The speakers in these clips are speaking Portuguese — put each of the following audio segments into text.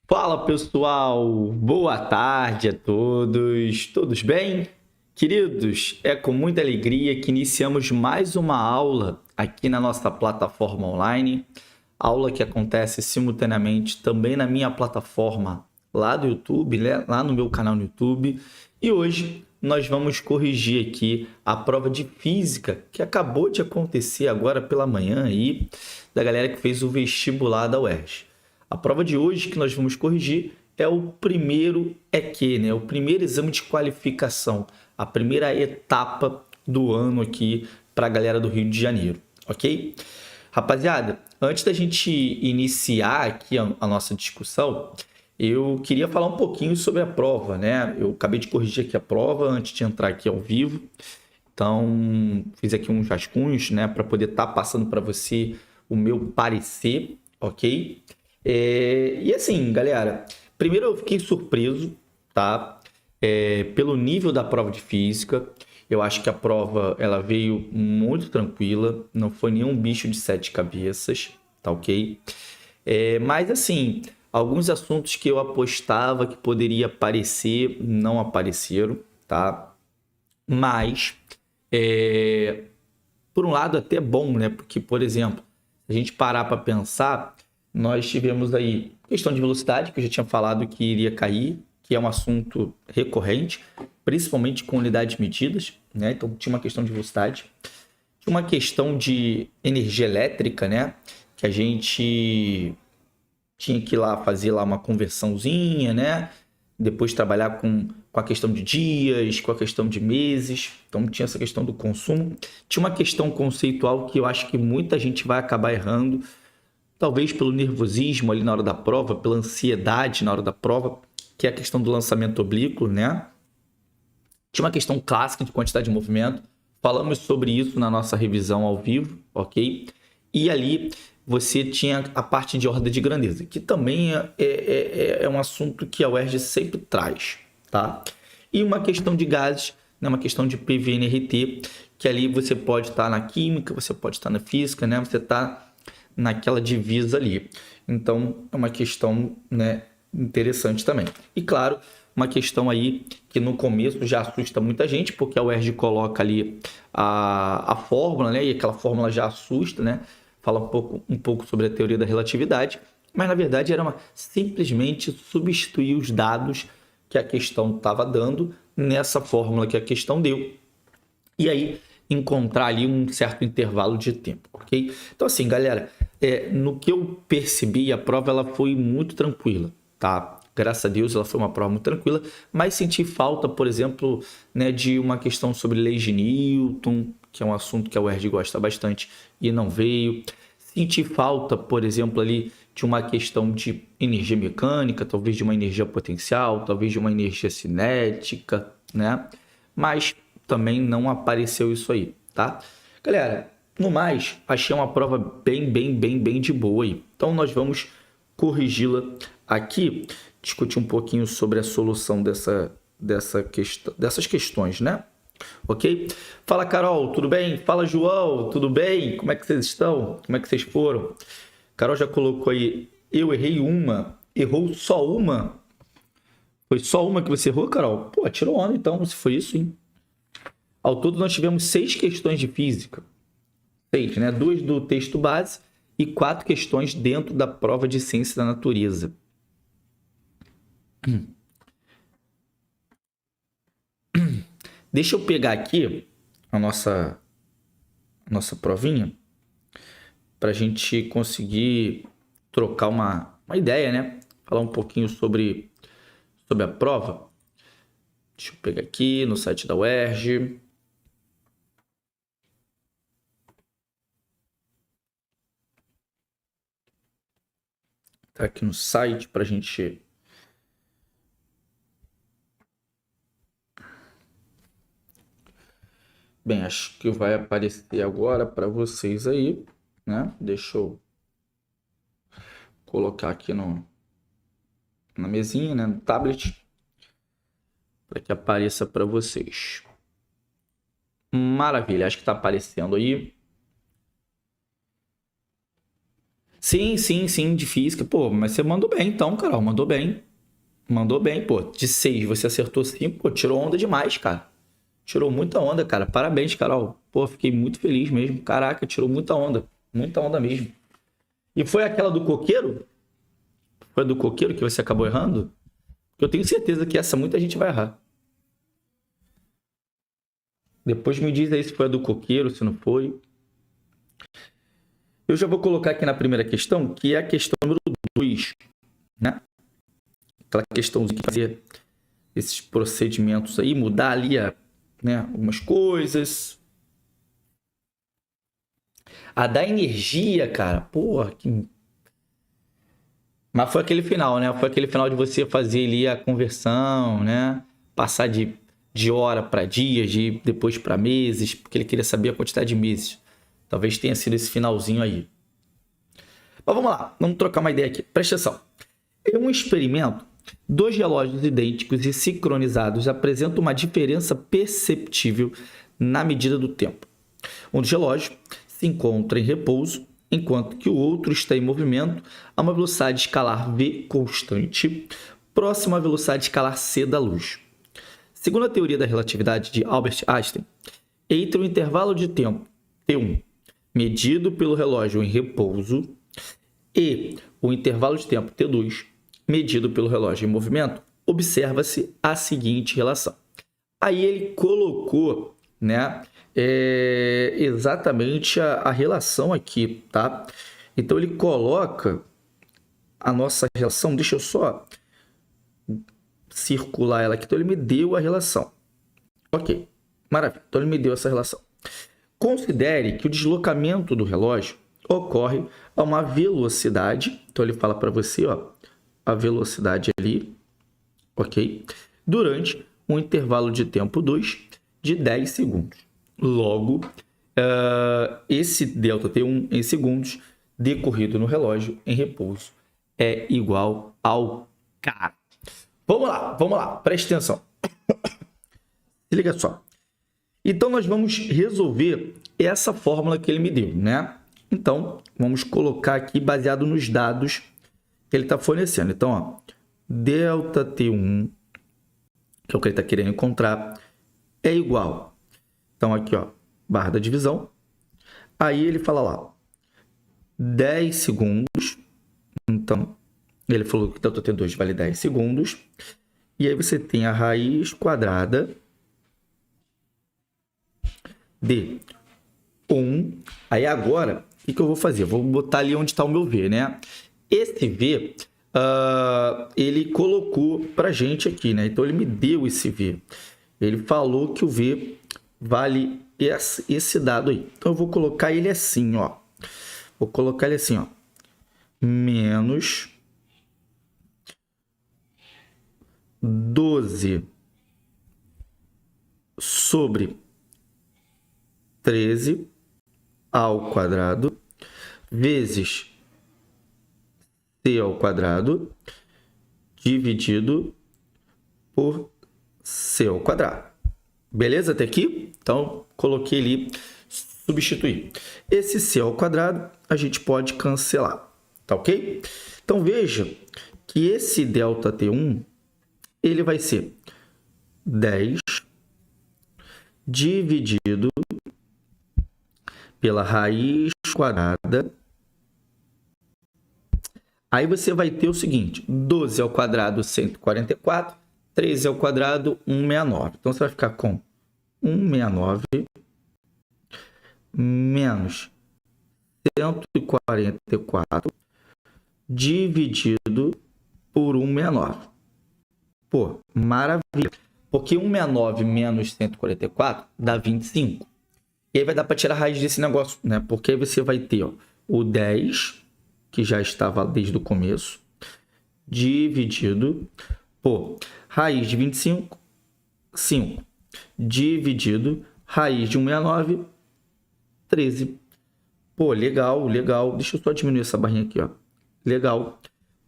Fala pessoal, boa tarde a todos, todos bem? Queridos, é com muita alegria que iniciamos mais uma aula aqui na nossa plataforma online, aula que acontece simultaneamente também na minha plataforma lá do YouTube, né? Lá no meu canal no YouTube, e hoje nós vamos corrigir aqui a prova de física que acabou de acontecer agora pela manhã aí, da galera que fez o vestibular da UERJ. A prova de hoje que nós vamos corrigir é o primeiro EQ, né? O primeiro exame de qualificação, a primeira etapa do ano aqui para a galera do Rio de Janeiro, ok? Rapaziada, antes da gente iniciar aqui a nossa discussão, eu queria falar um pouquinho sobre a prova, né? Eu acabei de corrigir aqui a prova antes de entrar aqui ao vivo, então fiz aqui uns rascunhos, né, para poder estar passando para você o meu parecer, ok? E assim, galera, primeiro eu fiquei surpreso, tá? Pelo nível da prova de física. Eu acho que a prova ela veio muito tranquila, não foi nenhum bicho de sete cabeças, tá ok? Mas assim, alguns assuntos que eu apostava que poderia aparecer, não apareceram, tá? Mas, por um lado, até bom, né? Porque, por exemplo, se a gente parar para pensar, nós tivemos aí questão de velocidade, que eu já tinha falado que iria cair, que é um assunto recorrente, principalmente com unidades medidas, né? Então, tinha uma questão de velocidade. Tinha uma questão de energia elétrica, né? Que a gente tinha que ir lá fazer lá uma conversãozinha, né? Depois trabalhar com a questão de dias, com a questão de meses. Então, tinha essa questão do consumo. Tinha uma questão conceitual que eu acho que muita gente vai acabar errando, talvez pelo nervosismo ali na hora da prova, pela ansiedade na hora da prova, que é a questão do lançamento oblíquo, né? Tinha uma questão clássica de quantidade de movimento. Falamos sobre isso na nossa revisão ao vivo, ok? E ali você tinha a parte de ordem de grandeza, que também é um assunto que a UERJ sempre traz, tá? E uma questão de gases, né? Uma questão de PVNRT, que ali você pode estar na química, você pode estar na física, né? Você está naquela divisa ali. Então, é uma questão, né, interessante também. E, claro, uma questão aí que no começo já assusta muita gente, porque a UERJ coloca ali a fórmula, né, e aquela fórmula já assusta, né, fala um pouco sobre a teoria da relatividade, mas, na verdade, era simplesmente substituir os dados que a questão estava dando nessa fórmula que a questão deu. E aí, encontrar ali um certo intervalo de tempo, ok? Então, assim, galera, no que eu percebi, a prova ela foi muito tranquila, tá? Graças a Deus, ela foi uma prova muito tranquila, mas senti falta, por exemplo, né, de uma questão sobre leis de Newton, que é um assunto que a UERJ gosta bastante e não veio. Senti falta, por exemplo, ali de uma questão de energia mecânica, talvez de uma energia potencial, talvez de uma energia cinética, né? Mas também não apareceu isso aí, tá? Galera, no mais, achei uma prova bem de boa aí. Então, nós vamos corrigi-la aqui, discutir um pouquinho sobre a solução dessas questões, né? Ok? Fala, Carol, tudo bem? Fala, João, tudo bem? Como é que vocês estão? Como é que vocês foram? Carol já colocou aí, eu errei uma. Errou só uma? Foi só uma que você errou, Carol? Pô, tirou onda então, se foi isso, hein? Ao todo, nós tivemos 6 questões de física. 6, né? 2 do texto base e 4 questões dentro da prova de ciência da natureza. Deixa eu pegar aqui a nossa provinha para a gente conseguir trocar uma ideia, né? Falar um pouquinho sobre a prova. Deixa eu pegar aqui no site da UERJ. Tá aqui no site para a gente... Bem, acho que vai aparecer agora para vocês aí, né? Deixa eu colocar aqui na mesinha, né? No tablet, para que apareça para vocês. Maravilha, acho que tá aparecendo aí. Sim, de física. Pô, mas você mandou bem então, Carol, mandou bem. Mandou bem, pô. De 6 você acertou 5, pô, tirou onda demais, cara. Tirou muita onda, cara. Parabéns, Carol. Pô, fiquei muito feliz mesmo. Caraca, tirou muita onda. Muita onda mesmo. E foi aquela do coqueiro? Foi a do coqueiro que você acabou errando? Eu tenho certeza que essa muita gente vai errar. Depois me diz aí se foi a do coqueiro, se não foi. Eu já vou colocar aqui na primeira questão, que é a questão número 2, né? Aquela questãozinha de fazer esses procedimentos aí, mudar ali, né, algumas coisas. A da energia, cara, porra, que... Mas foi aquele final, né? Foi aquele final de você fazer ali a conversão, né? Passar de hora para dias, depois para meses, porque ele queria saber a quantidade de meses. Talvez tenha sido esse finalzinho aí. Mas vamos lá, vamos trocar uma ideia aqui. Presta atenção. Em um experimento, 2 relógios idênticos e sincronizados apresentam uma diferença perceptível na medida do tempo. Um dos relógios se encontra em repouso, enquanto que o outro está em movimento a uma velocidade escalar v constante, próxima à velocidade escalar c da luz. Segundo a teoria da relatividade de Albert Einstein, entre o intervalo de tempo t1, medido pelo relógio em repouso, e o intervalo de tempo t2, medido pelo relógio em movimento, observa-se a seguinte relação. Aí ele colocou, né, exatamente a relação aqui, tá? Então ele coloca a nossa relação, deixa eu só circular ela aqui, então ele me deu a relação. Ok, maravilha, então ele me deu essa relação. Considere que o deslocamento do relógio ocorre a uma velocidade, então ele fala para você, ó, a velocidade ali, ok? Durante um intervalo de tempo 2 de 10 segundos. Logo, esse delta T1 em segundos decorrido no relógio em repouso é igual ao K. Vamos lá, preste atenção. Se liga só. Então, nós vamos resolver essa fórmula que ele me deu, né? Então, vamos colocar aqui baseado nos dados que ele está fornecendo. Então, ó, delta T1, que é o que ele está querendo encontrar, é igual. Então, aqui, ó, barra da divisão. Aí ele fala lá, 10 segundos. Então, ele falou que delta T2 vale 10 segundos. E aí você tem a raiz quadrada de 1. Aí agora, o que eu vou fazer? Eu vou botar ali onde está o meu V, né? Esse V, ele colocou para gente aqui, né? Então, ele me deu esse V. Ele falou que o V vale esse dado aí. Então, eu vou colocar ele assim, ó. Vou colocar ele assim, ó. Menos 12 sobre 13 ao quadrado vezes c ao quadrado dividido por c ao quadrado. Beleza até aqui? Então, coloquei ali, substituir. Esse c ao quadrado a gente pode cancelar, tá ok? Então, veja que esse delta T1, ele vai ser 10 dividido pela raiz quadrada. Aí você vai ter o seguinte, 12 ao quadrado, 144, 13 ao quadrado, 169. Então, você vai ficar com 169 menos 144 dividido por 169. Pô, maravilha. Porque 169 menos 144 dá 25. E aí vai dar para tirar a raiz desse negócio, né? Porque aí você vai ter, ó, o 10, que já estava desde o começo, dividido por raiz de 25, 5, dividido raiz de 169, 13. Pô, legal, legal. Deixa eu só diminuir essa barrinha aqui, ó. Legal.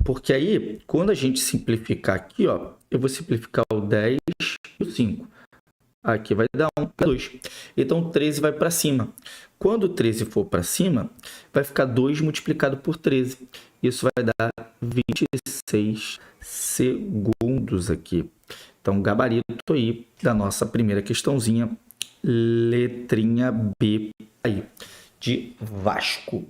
Porque aí, quando a gente simplificar aqui, ó, eu vou simplificar o 10 e o 5. aqui vai dar 1, 2. Então, 13 vai para cima. Quando o 13 for para cima, vai ficar 2 multiplicado por 13. Isso vai dar 26 segundos aqui. Então, gabarito aí da nossa primeira questãozinha, letrinha B aí, de Vasco.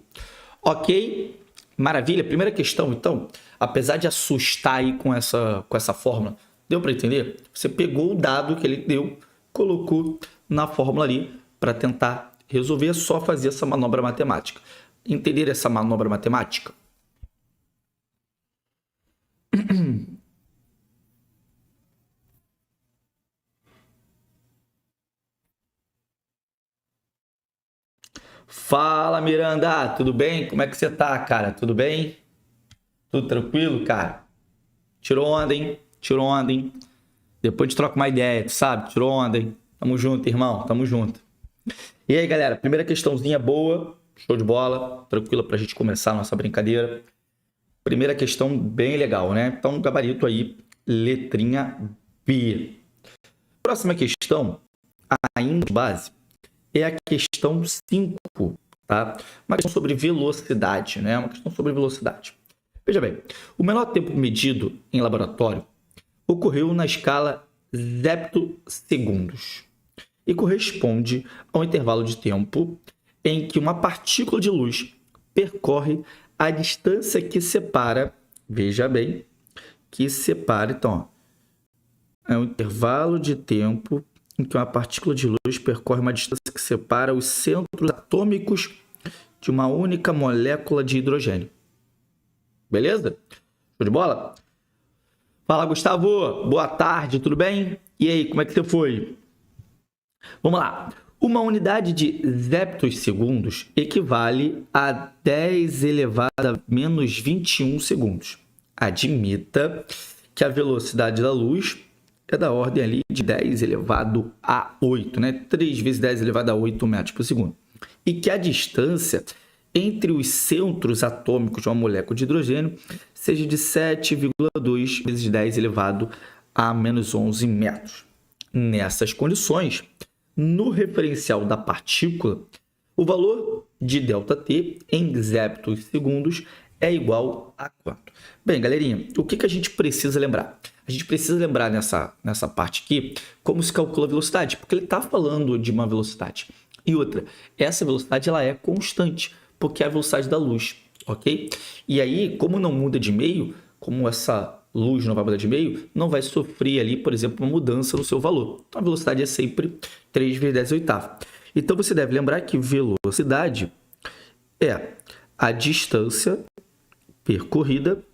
Ok? Maravilha. Primeira questão, então, apesar de assustar aí com essa fórmula, deu para entender? Você pegou o dado que ele deu, colocou na fórmula ali para tentar resolver, só fazer essa manobra matemática. Entender essa manobra matemática? Fala, Miranda, tudo bem? Como é que você tá, cara? Tudo bem? Tudo tranquilo, cara? Tirou onda, hein? Tirou onda, hein? Depois a gente troca uma ideia, tu sabe? Tirou onda, hein? Tamo junto, irmão, tamo junto. E aí, galera, primeira questãozinha boa, show de bola, tranquila pra gente começar a nossa brincadeira. Primeira questão bem legal, né? Então, gabarito aí, letrinha B. Próxima questão, ainda de base, é a questão 5, tá? Uma questão sobre velocidade, né? Uma questão sobre velocidade. Veja bem, o menor tempo medido em laboratório ocorreu na escala zeptosegundos e corresponde ao intervalo de tempo em que uma partícula de luz percorre a distância que separa, veja bem, que separa, então, ó, é um intervalo de tempo em que uma partícula de luz percorre uma distância que separa os centros atômicos de uma única molécula de hidrogênio. Beleza? Show de bola? Fala, Gustavo. Boa tarde, tudo bem? E aí, como é que você foi? Vamos lá. Uma unidade de zeptosegundos equivale a 10 elevado a menos 21 segundos. Admita que a velocidade da luz é da ordem ali de 10 elevado a 8, né? 3 vezes 10 elevado a 8 metros por segundo. E que a distância entre os centros atômicos de uma molécula de hidrogênio seja de 7,2 vezes 10 elevado a menos 11 metros. Nessas condições, no referencial da partícula, o valor de ΔT em zeptosegundos é igual a quanto? Bem, galerinha, o que a gente precisa lembrar? A gente precisa lembrar nessa parte aqui como se calcula a velocidade, porque ele está falando de uma velocidade. E outra, essa velocidade ela é constante, porque é a velocidade da luz, ok? E aí, como não muda de meio, como essa luz não vai mudar de meio, não vai sofrer ali, por exemplo, uma mudança no seu valor. Então, a velocidade é sempre 3 vezes 10 oitavos. Então, você deve lembrar que velocidade é a distância percorrida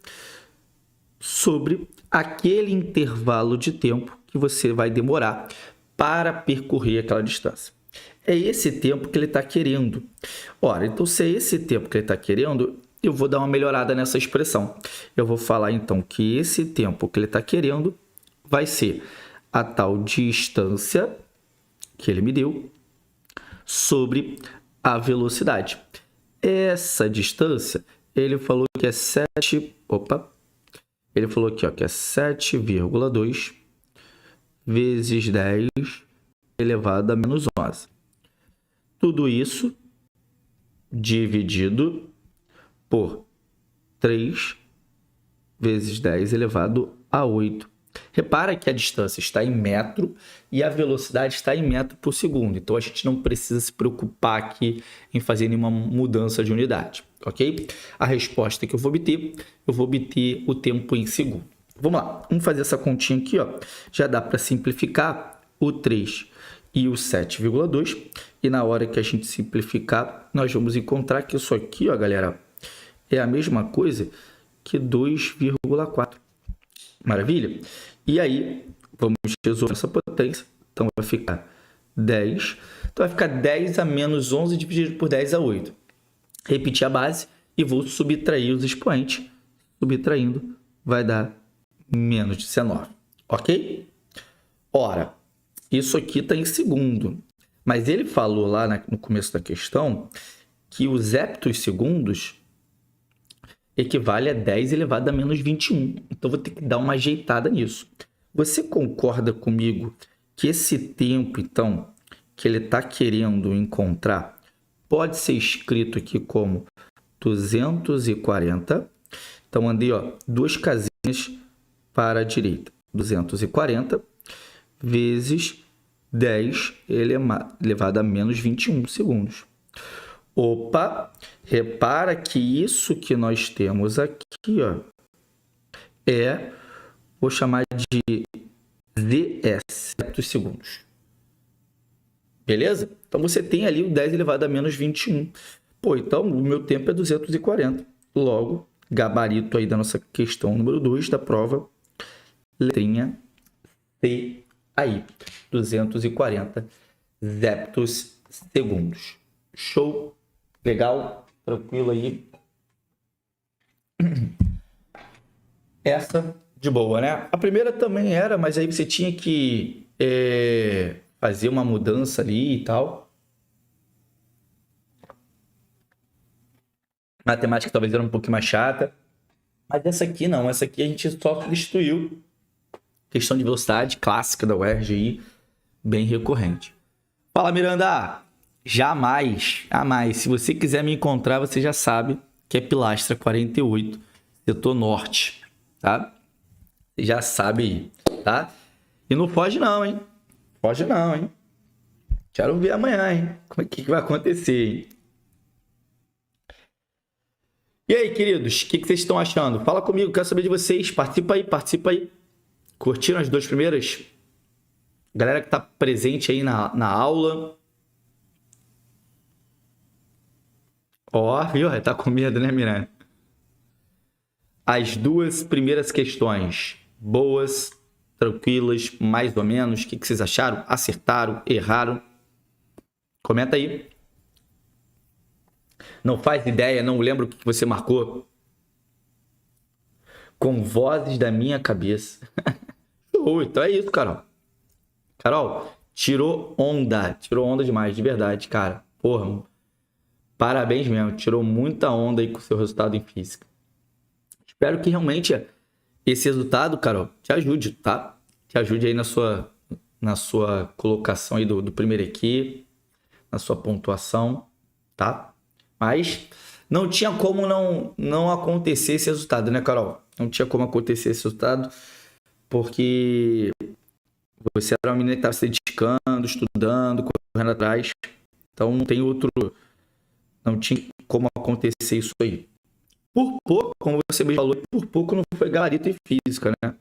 sobre aquele intervalo de tempo que você vai demorar para percorrer aquela distância. É esse tempo que ele está querendo. Ora, então se é esse tempo que ele está querendo, eu vou dar uma melhorada nessa expressão. Eu vou falar então que esse tempo que ele está querendo vai ser a tal distância que ele me deu sobre a velocidade. Essa distância, ele falou que é 7... Ele falou aqui, ó, que é 7,2 vezes 10 elevado a menos 11. Tudo isso dividido por 3 vezes 10 elevado a 8. Repara que a distância está em metro e a velocidade está em metro por segundo. Então, a gente não precisa se preocupar aqui em fazer nenhuma mudança de unidade, ok? A resposta que eu vou obter o tempo em segundo. Vamos lá, vamos fazer essa continha aqui, ó. Já dá para simplificar o 3 e o 7,2. E na hora que a gente simplificar, nós vamos encontrar que isso aqui, ó, galera, é a mesma coisa que 2,4. Maravilha? E aí, vamos resolver essa potência. Então, vai ficar 10. Então, vai ficar 10 a menos 11 dividido por 10 a 8. Repetir a base e vou subtrair os expoentes. Subtraindo, vai dar menos 19. Ok? Ora, isso aqui está em segundo. Mas ele falou lá no começo da questão que os heptosegundos equivale a 10 elevado a menos 21. Então, vou ter que dar uma ajeitada nisso. Você concorda comigo que esse tempo, então, que ele está querendo encontrar, pode ser escrito aqui como 240. Então, mandei, ó, 2 casinhas para a direita. 240 vezes 10 elevado a menos 21 segundos. Opa, repara que isso que nós temos aqui, ó, vou chamar de ZS, segundos. Beleza? Então, você tem ali o 10 elevado a menos 21. Pô, então, o meu tempo é 240. Logo, gabarito aí da nossa questão número 2 da prova, letrinha C aí, 240 zeptos segundos. Show? Legal? Tranquilo aí? Essa de boa, né? A primeira também era, mas aí você tinha que fazer uma mudança ali e tal. Matemática talvez era um pouquinho mais chata. Mas essa aqui não, essa aqui a gente só substituiu. Questão de velocidade clássica da UERJ aí, bem recorrente. Fala, Miranda! Jamais. Se você quiser me encontrar, você já sabe que é Pilastra 48, setor norte, tá? Você já sabe aí, tá? E não foge não, hein? Foge não, hein? Quero ver amanhã, hein? Como é que vai acontecer, hein? E aí, queridos, o que vocês estão achando? Fala comigo, quero saber de vocês. Participa aí. Curtiram as 2 primeiras? Galera que tá presente aí na aula. Ó, viu? Tá com medo, né, Miranda? As 2 primeiras questões, boas, tranquilas, mais ou menos. O que vocês acharam? Acertaram? Erraram? Comenta aí. Não faz ideia, não lembro o que você marcou. Com vozes da minha cabeça. Então é isso, Carol. Carol, tirou onda demais, de verdade, cara. Porra, parabéns mesmo, tirou muita onda aí com o seu resultado em física. Espero que realmente esse resultado, Carol, te ajude, tá? Te ajude aí na sua colocação aí do primeiro aqui, na sua pontuação, tá? Mas não tinha como não acontecer esse resultado, né, Carol? Não tinha como acontecer esse resultado, porque você era uma menina que estava se dedicando, estudando, correndo atrás. Então não tinha como acontecer isso aí. Por pouco, como você me falou, por pouco não foi gabarito em física, né?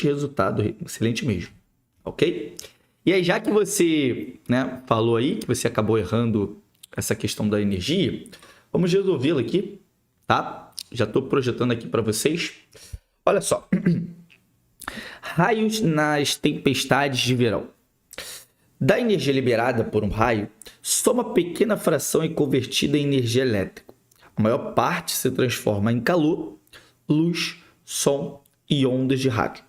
Resultado excelente mesmo, ok? E aí, já que você, né, falou aí que você acabou errando essa questão da energia, vamos resolvê-la aqui, tá? Já estou projetando aqui para vocês. Olha só. Raios nas tempestades de verão. Da energia liberada por um raio, só uma pequena fração é convertida em energia elétrica. A maior parte se transforma em calor, luz, som e ondas de rádio.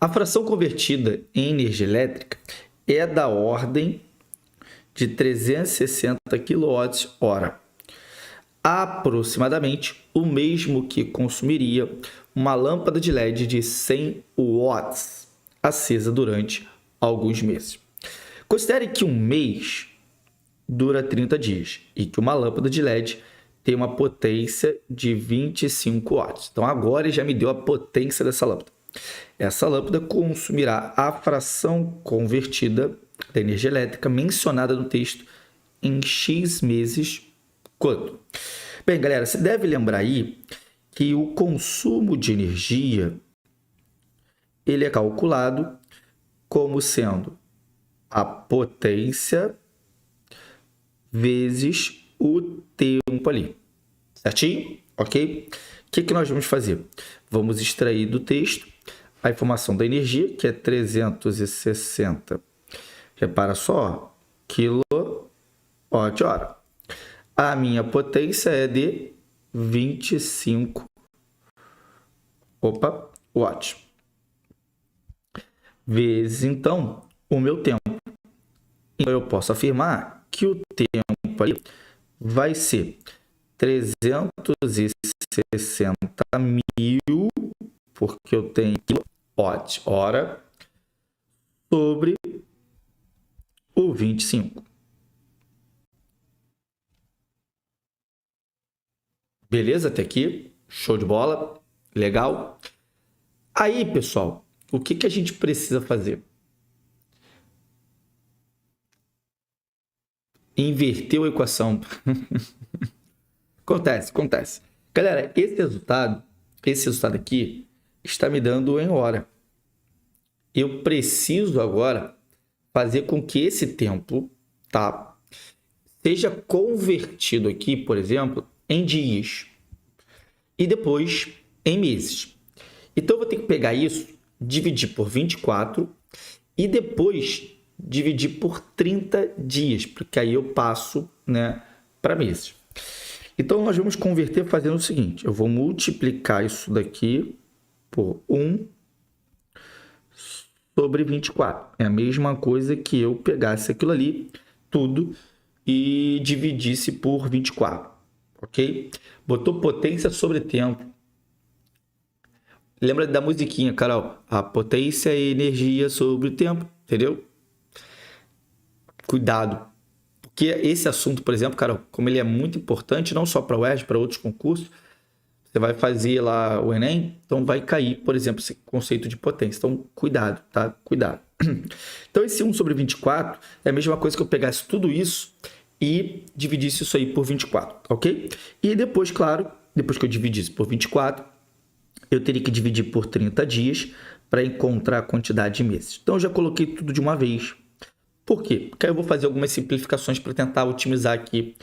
A fração convertida em energia elétrica é da ordem de 360 kWh, aproximadamente o mesmo que consumiria uma lâmpada de LED de 100 watts acesa durante alguns meses. Considere que um mês dura 30 dias e que uma lâmpada de LED tem uma potência de 25 watts. Então, agora ele já me deu a potência dessa lâmpada. Essa lâmpada consumirá a fração convertida da energia elétrica mencionada no texto em X meses quanto? Bem, galera, você deve lembrar aí que o consumo de energia ele é calculado como sendo a potência vezes o tempo ali, certinho? Ok? O que nós vamos fazer? Vamos extrair do texto a informação da energia, que é 360, repara só, quilowatt-hora. A minha potência é de 25 watts. Vezes, então, o meu tempo. Então, eu posso afirmar que o tempo ali vai ser 360.000, porque eu tenho quilowatt-hora, sobre o 25. Beleza? Até aqui. Show de bola. Legal. Aí, pessoal, o que a gente precisa fazer? Inverteu a equação. Acontece. Galera, esse resultado aqui está me dando em hora. Eu preciso agora fazer com que esse tempo, tá, seja convertido aqui, por exemplo, em dias e depois em meses. Então, eu vou ter que pegar isso, dividir por 24 e depois dividir por 30 dias, porque aí eu passo, né, para meses. Então, nós vamos converter fazendo o seguinte. Eu vou multiplicar isso daqui por 1 sobre 24. É a mesma coisa que eu pegasse aquilo ali, tudo, e dividisse por 24. Ok? Botou potência sobre tempo. Lembra da musiquinha, Carol? A potência é energia sobre o tempo. Entendeu? Cuidado. Porque esse assunto, por exemplo, Carol, como ele é muito importante, não só para o UERJ, para outros concursos, você vai fazer lá o Enem, então vai cair, por exemplo, esse conceito de potência. Então, cuidado, tá? Cuidado. Então, esse 1 sobre 24 é a mesma coisa que eu pegasse tudo isso e dividisse isso aí por 24, ok? E depois, claro, depois que eu dividisse por 24, eu teria que dividir por 30 dias para encontrar a quantidade de meses. Então, eu já coloquei tudo de uma vez. Por quê? Porque aí eu vou fazer algumas simplificações para tentar otimizar aqui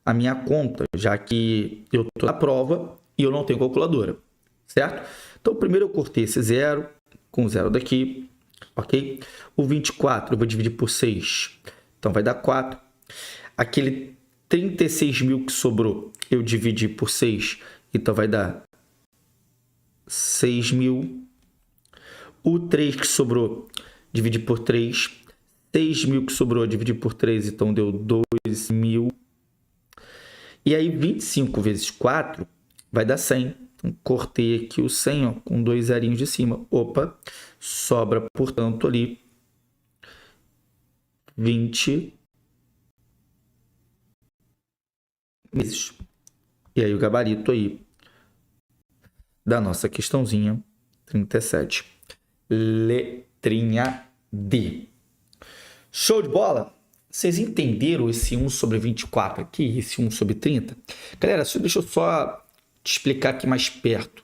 a minha conta, já que eu estou na prova e eu não tenho calculadora, certo? Então, primeiro eu cortei esse zero com o zero daqui, ok? O 24 eu vou dividir por 6, então vai dar 4. Aquele 36 mil que sobrou, eu dividi por 6, então vai dar 6 mil. O 3 que sobrou, dividi por 3. 6 mil que sobrou, dividi por 3, então deu 2 mil. E aí, 25 vezes 4 vai dar 100. Então, cortei aqui o 100, ó, com 2 zerinhos de cima. Opa, sobra, portanto, ali 20 meses. E aí, o gabarito aí da nossa questãozinha 37. Letrinha D. Show de bola? Vocês entenderam esse 1 sobre 24 aqui, esse 1 sobre 30? Galera, deixa eu só te explicar aqui mais perto.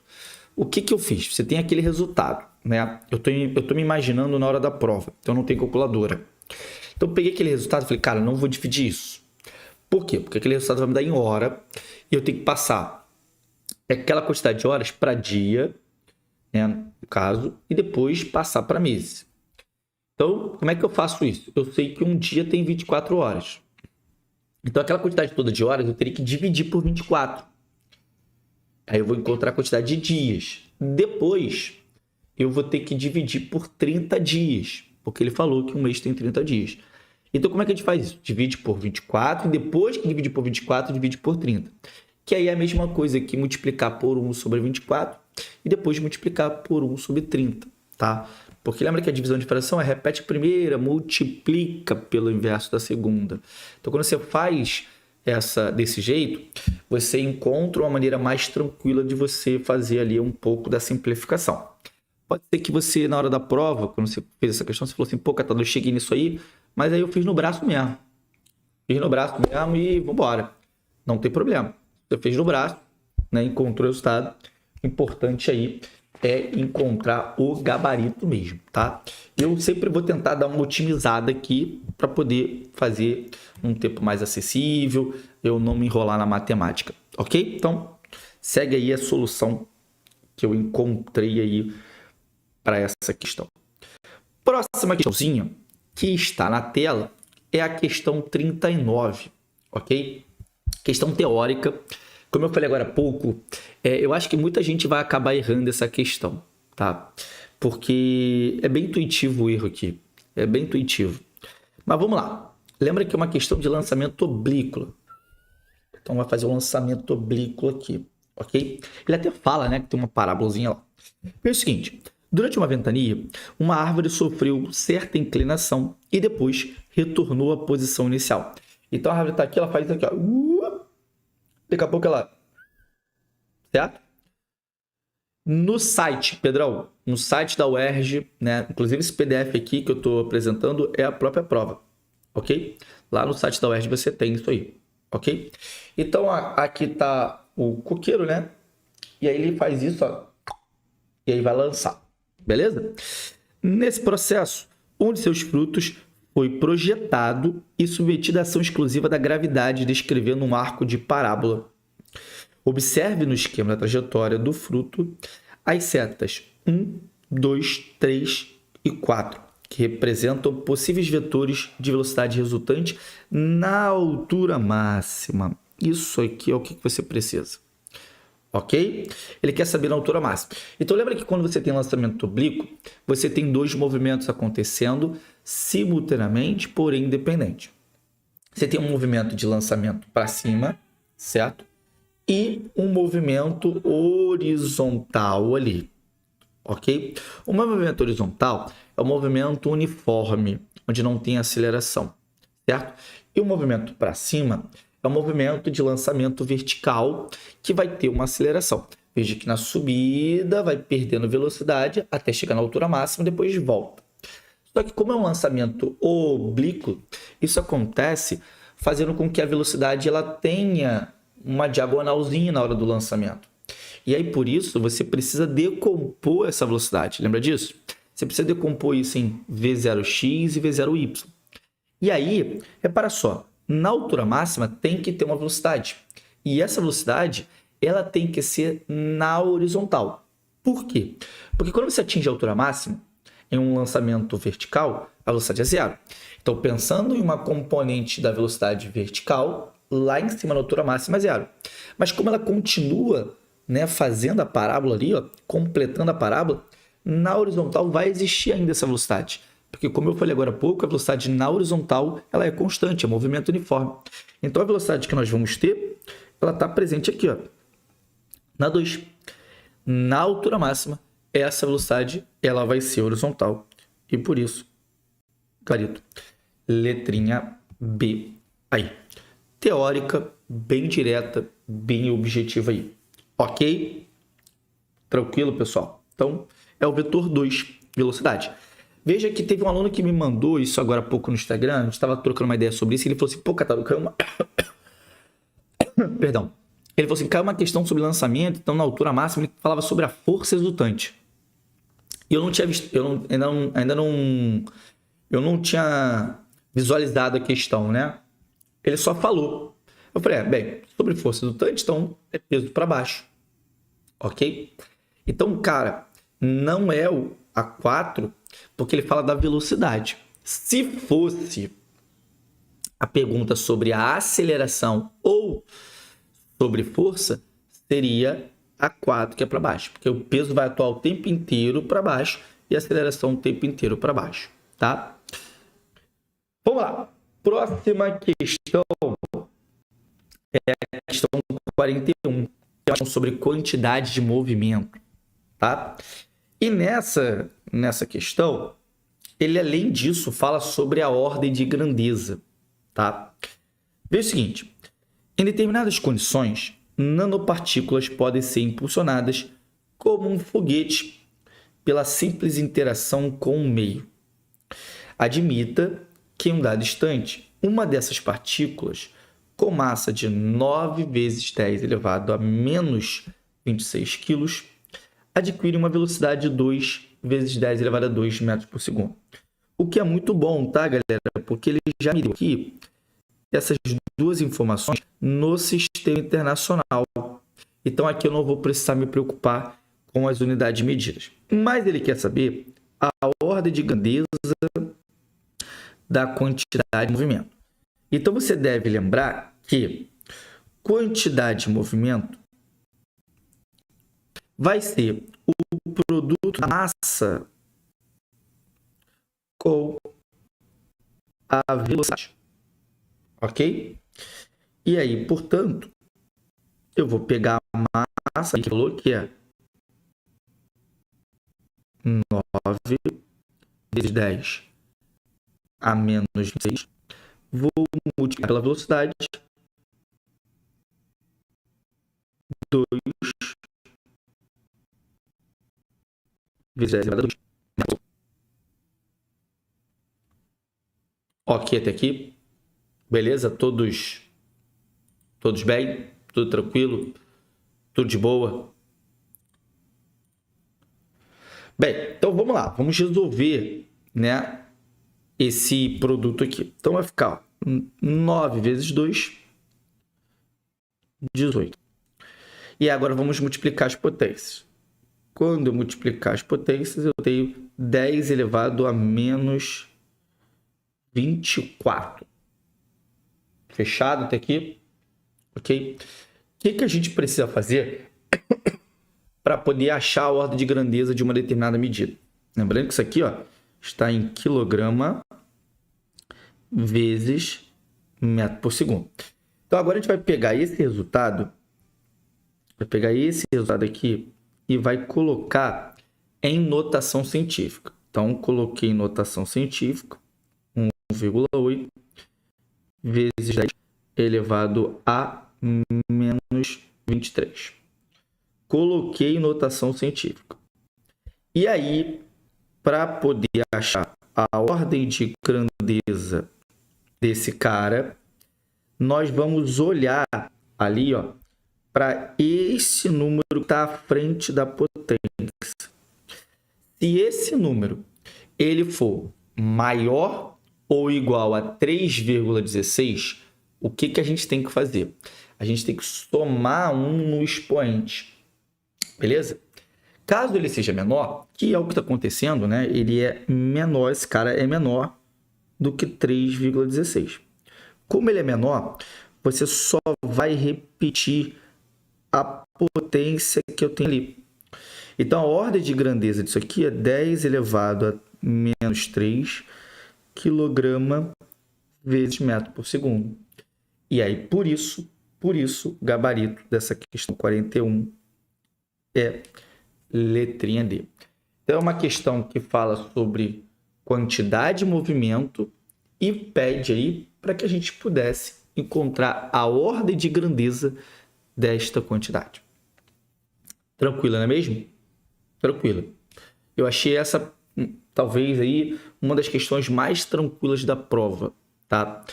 O que eu fiz? Você tem aquele resultado, né? Eu tô me imaginando na hora da prova, então não tem calculadora. Então eu peguei aquele resultado e falei, cara, não vou dividir isso. Por quê? Porque aquele resultado vai me dar em hora e eu tenho que passar aquela quantidade de horas para dia, né, no caso, e depois passar para meses. Então, como é que eu faço isso? Eu sei que um dia tem 24 horas. Então, aquela quantidade toda de horas eu teria que dividir por 24. Aí eu vou encontrar a quantidade de dias. Depois, eu vou ter que dividir por 30 dias. Porque ele falou que um mês tem 30 dias. Então, como é que a gente faz isso? Divide por 24 e depois que dividir por 24, divide por 30. Que aí é a mesma coisa que multiplicar por 1 sobre 24 e depois multiplicar por 1 sobre 30, tá? Porque lembra que a divisão de fração é repete a primeira, multiplica pelo inverso da segunda. Então, quando você faz desse jeito, você encontra uma maneira mais tranquila de você fazer ali um pouco da simplificação. Pode ser que você, na hora da prova, quando você fez essa questão, você falou assim, pô, Catador, eu cheguei nisso aí, mas aí eu fiz no braço mesmo. Fiz no braço mesmo e vambora. Não tem problema. Você fez no braço, né, encontrou o resultado. O importante aí é encontrar o gabarito mesmo, tá? Eu sempre vou tentar dar uma otimizada aqui para poder fazer um tempo mais acessível, eu não me enrolar na matemática, ok? Então, segue aí a solução que eu encontrei aí para essa questão. Próxima questãozinha que está na tela é a questão 39, ok? Questão teórica. Como eu falei agora há pouco, eu acho que muita gente vai acabar errando essa questão, tá? Porque é bem intuitivo o erro aqui. É bem intuitivo. Mas vamos lá. Lembra que é uma questão de lançamento oblíquo. Então, vai fazer o lançamento oblíquo aqui, ok? Ele até fala, né, que tem uma parábolazinha lá. É o seguinte, Durante uma ventania, uma árvore sofreu certa inclinação e depois retornou à posição inicial. Então a árvore está aqui, ela faz isso aqui, ó. Daqui a pouco ela... Certo? No site, Pedrão, no site da UERJ, né? Inclusive esse PDF aqui que eu estou apresentando é a própria prova, ok? Lá no site da UERJ você tem isso aí, ok? Então aqui está o coqueiro, né? E aí ele faz isso, ó, e aí vai lançar, beleza? Nesse processo, um de seus frutos foi projetado e submetido à ação exclusiva da gravidade, descrevendo um arco de parábola. Observe no esquema da trajetória do fruto as setas 1, 2, 3 e 4, que representam possíveis vetores de velocidade resultante na altura máxima. Isso aqui é o que você precisa. Ok? Ele quer saber na altura máxima. Então, lembra que quando você tem lançamento oblíquo, você tem dois movimentos acontecendo simultaneamente, porém independente. Você tem um movimento de lançamento para cima, certo? E um movimento horizontal ali, ok? O movimento horizontal é um movimento uniforme, onde não tem aceleração, certo? E o movimento para cima é um movimento de lançamento vertical que vai ter uma aceleração. Veja que na subida vai perdendo velocidade até chegar na altura máxima e depois volta. Só que como é um lançamento oblíquo, isso acontece fazendo com que a velocidade ela tenha uma diagonalzinha na hora do lançamento. E aí, por isso, você precisa decompor essa velocidade. Lembra disso? Você precisa decompor isso em V0x e V0y. E aí, repara só, na altura máxima tem que ter uma velocidade. E essa velocidade, ela tem que ser na horizontal. Por quê? Porque quando você atinge a altura máxima, em um lançamento vertical, a velocidade é zero. Então, pensando em uma componente da velocidade vertical, lá em cima na altura máxima é zero. Mas como ela continua, né, fazendo a parábola ali, ó, completando a parábola, na horizontal vai existir ainda essa velocidade. Porque como eu falei agora há pouco, a velocidade na horizontal ela é constante, é movimento uniforme. Então a velocidade que nós vamos ter, ela está presente aqui, ó, na 2. Na altura máxima, essa velocidade ela vai ser horizontal. E por isso, clarito, letrinha B aí. Teórica, bem direta, bem objetiva aí. Ok? Tranquilo, pessoal? Então, é o vetor 2, velocidade. Veja que teve um aluno que me mandou isso agora há pouco no Instagram, a gente estava trocando uma ideia sobre isso, e ele falou assim, pô, Cataro, caiu uma... Perdão. Ele falou assim, caiu uma questão sobre lançamento, então na altura máxima ele falava sobre a força resultante. E eu não tinha visto, eu não tinha visualizado a questão, né? Ele só falou. Eu falei, bem, sobre força resultante, então é peso para baixo. Ok? Então, cara, não é o A4, porque ele fala da velocidade. Se fosse a pergunta sobre a aceleração ou sobre força, seria A4, que é para baixo. Porque o peso vai atuar o tempo inteiro para baixo e a aceleração o tempo inteiro para baixo. Tá? Vamos lá. Próxima questão é a questão 41, que é sobre quantidade de movimento, tá? E nessa questão, ele além disso fala sobre a ordem de grandeza, tá? Veja o seguinte, em determinadas condições, nanopartículas podem ser impulsionadas como um foguete pela simples interação com o meio. Admita que em um dado instante, uma dessas partículas com massa de 9 vezes 10 elevado a menos 26 kg adquire uma velocidade de 2 vezes 10 elevado a 2 metros por segundo. O que é muito bom, tá, galera? Porque ele já me deu aqui essas duas informações no sistema internacional. Então, aqui eu não vou precisar me preocupar com as unidades medidas. Mas ele quer saber a ordem de grandeza da quantidade de movimento. Então, você deve lembrar que quantidade de movimento vai ser o produto da massa com a velocidade. Ok? E aí, portanto, eu vou pegar a massa que falou que é 9 vezes 10 a menos 26. Vou multiplicar pela velocidade. 2 vezes 10 elevado a 2. Ok até aqui. Beleza? Todos bem? Tudo tranquilo? Tudo de boa? Bem, então vamos lá. Vamos resolver, né, esse produto aqui. Então vai ficar 9 vezes 2, 18. E agora vamos multiplicar as potências. Quando eu multiplicar as potências, eu tenho 10 elevado a menos 24. Fechado até aqui? Ok? O que a gente precisa fazer para poder achar a ordem de grandeza de uma determinada medida? Lembrando que isso aqui, ó, está em quilograma vezes metro por segundo. Então, agora a gente vai pegar esse resultado, aqui e vai colocar em notação científica. Então, coloquei em notação científica 1,8 vezes 10 elevado a menos 23. Coloquei em notação científica. E aí, para poder achar a ordem de grandeza desse cara, nós vamos olhar ali, ó, para esse número que está à frente da potência. Se esse número ele for maior ou igual a 3,16, o que a gente tem que fazer? A gente tem que somar 1 no expoente. Beleza? Caso ele seja menor, que é o que está acontecendo, né? Ele é menor, esse cara é menor do que 3,16. Como ele é menor, você só vai repetir a potência que eu tenho ali. Então, a ordem de grandeza disso aqui é 10 elevado a menos 3 kg vezes metro por segundo. E aí, por isso, o gabarito dessa questão 41 é letrinha D. Então, é uma questão que fala sobre quantidade de movimento e pede aí para que a gente pudesse encontrar a ordem de grandeza desta quantidade. Tranquila, não é mesmo? Tranquila. Eu achei essa, talvez, aí uma das questões mais tranquilas da prova, tá?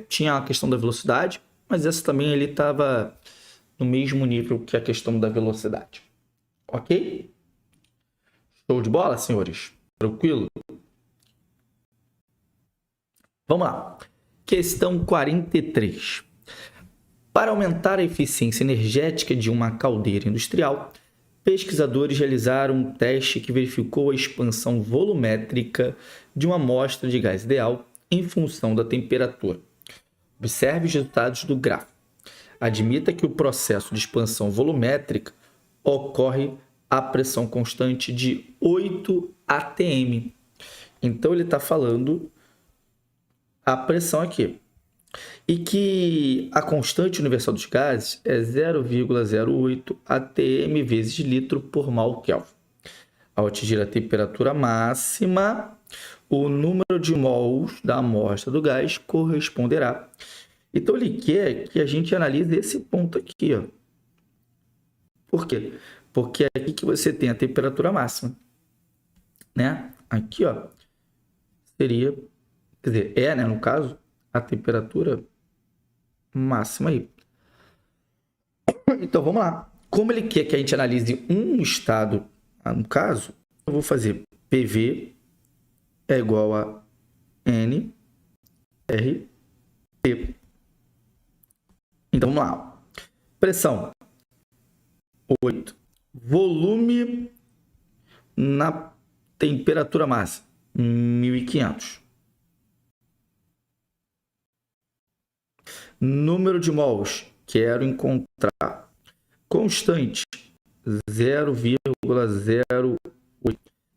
Tinha a questão da velocidade, mas essa também ele estava no mesmo nível que a questão da velocidade. Ok? Show de bola, senhores? Tranquilo? Vamos lá. Questão 43. Para aumentar a eficiência energética de uma caldeira industrial, pesquisadores realizaram um teste que verificou a expansão volumétrica de uma amostra de gás ideal em função da temperatura. Observe os resultados do gráfico. Admita que o processo de expansão volumétrica ocorre a pressão constante de 8 atm. Então, ele está falando a pressão aqui. E que a constante universal dos gases é 0,08 atm vezes litro por mol Kelvin. Ao atingir a temperatura máxima, o número de mols da amostra do gás corresponderá. Então, ele quer que a gente analise esse ponto aqui, ó. Por quê? Porque é aqui que você tem a temperatura máxima, né? Aqui, ó, seria, quer dizer, né, no caso, a temperatura máxima aí. Então, vamos lá. Como ele quer que a gente analise um estado, no caso, eu vou fazer PV é igual a N, R, T. Então, vamos lá. Pressão, 8. Volume na temperatura máxima, 1.500. Número de mols, quero encontrar. Constante, 0,08.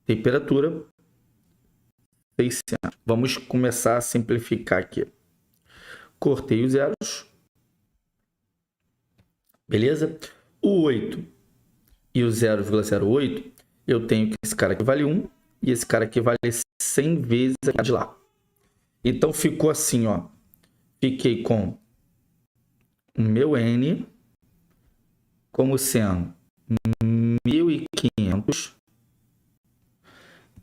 Temperatura, 600. Vamos começar a simplificar aqui. Cortei os zeros. Beleza? O 8 e o 0,08, eu tenho que esse cara aqui vale 1 e esse cara aqui vale 100 vezes a de lá. Então ficou assim, ó. Fiquei com o meu N como sendo 1.500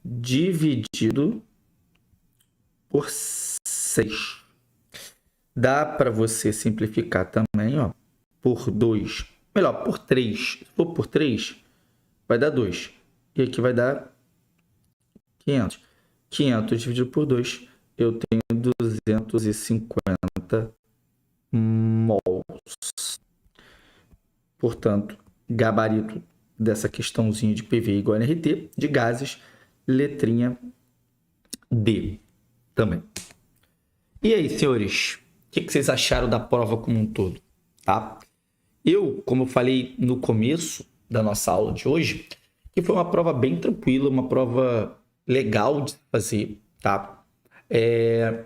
dividido por 6. Dá para você simplificar também, ó, por 2. Melhor, por 3. Se for por 3, vai dar 2. E aqui vai dar 500. 500 dividido por 2, eu tenho 250 mols. Portanto, gabarito dessa questãozinha de PV igual a NRT, de gases, letrinha D também. E aí, senhores, o que vocês acharam da prova como um todo? Tá? Eu, como eu falei no começo da nossa aula de hoje, que foi uma prova bem tranquila, uma prova legal de fazer, tá?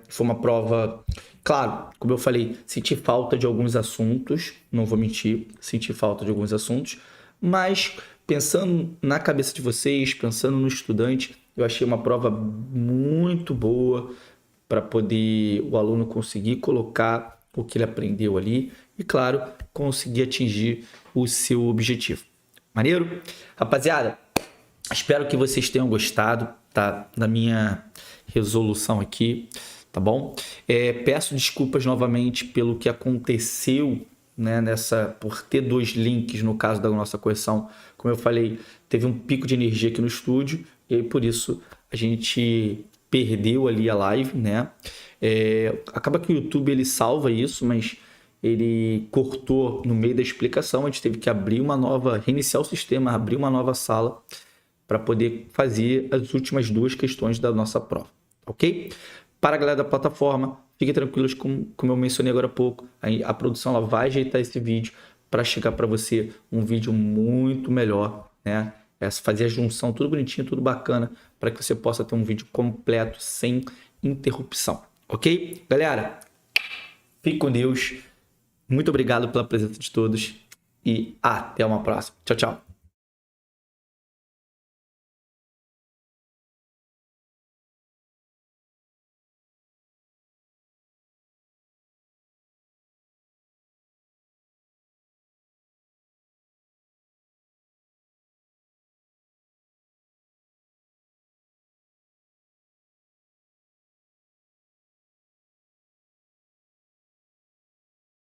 Foi uma prova, claro, como eu falei, senti falta de alguns assuntos, não vou mentir, senti falta de alguns assuntos, mas pensando na cabeça de vocês, pensando no estudante, eu achei uma prova muito boa para poder o aluno conseguir colocar o que ele aprendeu ali e, claro, conseguir atingir o seu objetivo. Maneiro? Rapaziada, espero que vocês tenham gostado, tá? Da minha resolução aqui, tá bom? Peço desculpas novamente pelo que aconteceu, né, por ter 2 links no caso da nossa correção. Como eu falei, teve um pico de energia aqui no estúdio e aí, por isso a gente perdeu ali a live, né? Acaba que o YouTube ele salva isso, mas ele cortou no meio da explicação. A gente teve que reiniciar o sistema, abrir uma nova sala para poder fazer as últimas 2 questões da nossa prova, ok? Para a galera da plataforma, fiquem tranquilos, como eu mencionei agora há pouco, a produção ela vai ajeitar esse vídeo para chegar para você um vídeo muito melhor, né? Fazer a junção, tudo bonitinho, tudo bacana, para que você possa ter um vídeo completo, sem interrupção, ok? Galera, fique com Deus, muito obrigado pela presença de todos e até uma próxima. Tchau, tchau.